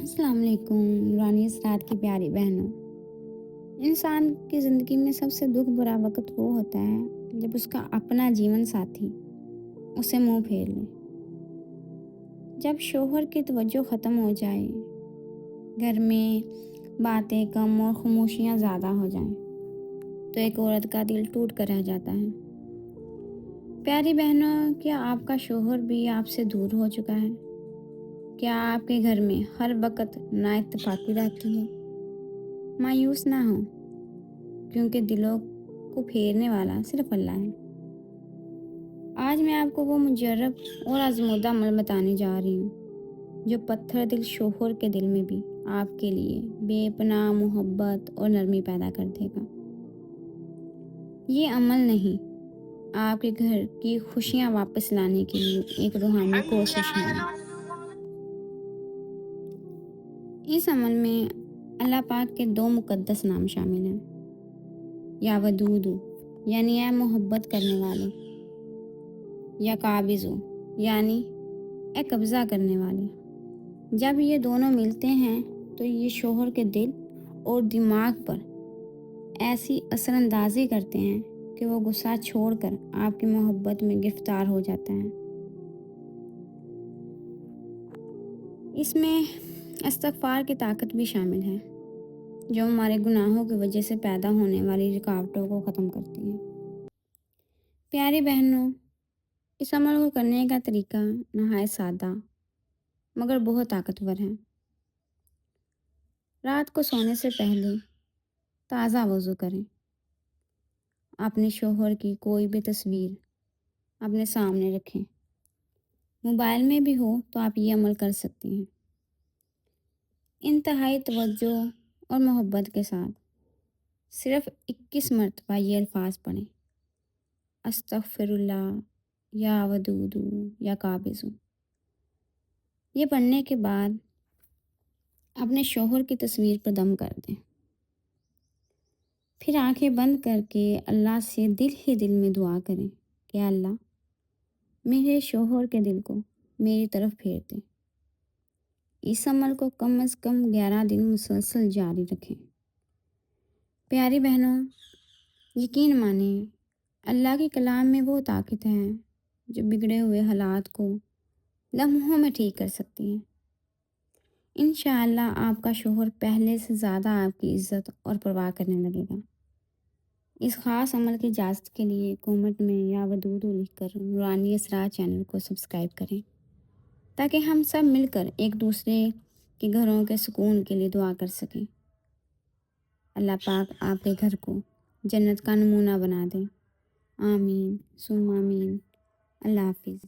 अस्सलाम वालेकुम नूरानी असरात की प्यारी बहनों। इंसान की ज़िंदगी में सबसे दुख भरा वक़्त वो होता है जब उसका अपना जीवन साथी उसे मुंह फेर ले। जब शौहर की तवज्जो ख़त्म हो जाए, घर में बातें कम और खामोशियाँ ज़्यादा हो जाएं, तो एक औरत का दिल टूट कर रह जाता है। प्यारी बहनों, क्या आपका शौहर भी आपसे दूर हो चुका है? क्या आपके घर में हर वक़्त नाइत्तेफाकी रहती है? मायूस ना हो, क्योंकि दिलों को फेरने वाला सिर्फ अल्लाह है। आज मैं आपको वो मुजर्रब और आज़मूदा अमल बताने जा रही हूँ जो पत्थर दिल शौहर के दिल में भी आपके लिए बेपनाह मोहब्बत और नरमी पैदा कर देगा। ये अमल नहीं, आपके घर की खुशियाँ वापस लाने के लिए एक रूहानी कोशिश है। इस अमल में अल्लाह पाक के दो मुकद्दस नाम शामिल हैं। या वदूदु यानी ए मोहब्बत करने वाले, या काबिज़ु यानी ए कब्ज़ा करने वाले। जब ये दोनों मिलते हैं तो ये शौहर के दिल और दिमाग पर ऐसी असरअंदाज़ी करते हैं कि वो गुस्सा छोड़कर आपकी मोहब्बत में गिरफ्तार हो जाता है। इसमें इस्तग़फ़ार की ताकत भी शामिल है, जो हमारे गुनाहों की वजह से पैदा होने वाली रुकावटों को ख़त्म करती है। प्यारी बहनों, इस अमल को करने का तरीका नहायत सादा मगर बहुत ताकतवर है। रात को सोने से पहले ताज़ा वज़ू करें। अपने शौहर की कोई भी तस्वीर अपने सामने रखें। मोबाइल में भी हो तो आप ये अमल कर सकती हैं। इंतहाई तवज्जो और मोहब्बत के साथ सिर्फ 21 मरतबा ये अल्फाज पढ़ें। अस्तग़फ़िरुल्लाह, या वदूदु, या काबिज़ु। ये पढ़ने के बाद अपने शौहर की तस्वीर पर दम कर दें। फिर आंखें बंद करके अल्लाह से दिल ही दिल में दुआ करें कि अल्लाह मेरे शौहर के दिल को मेरी तरफ फेर दे। इस अमल को कम से कम 11 दिन मुसलसल जारी रखें। प्यारी बहनों, यकीन माने अल्लाह के कलाम में वो ताकत है जो बिगड़े हुए हालात को लम्हों में ठीक कर सकती है। इंशाअल्लाह आपका शौहर पहले से ज़्यादा आपकी इज़्ज़त और परवाह करने लगेगा। इस ख़ास अमल की इजाज़त के लिए कमेंट में या वदूदु लिखकर नूरानी असरार चैनल को सब्सक्राइब करें, ताकि हम सब मिलकर एक दूसरे के घरों के सुकून के लिए दुआ कर सकें। अल्लाह पाक आपके घर को जन्नत का नमूना बना दे। आमीन सुम्मा आमीन। अल्लाह हाफ़िज़।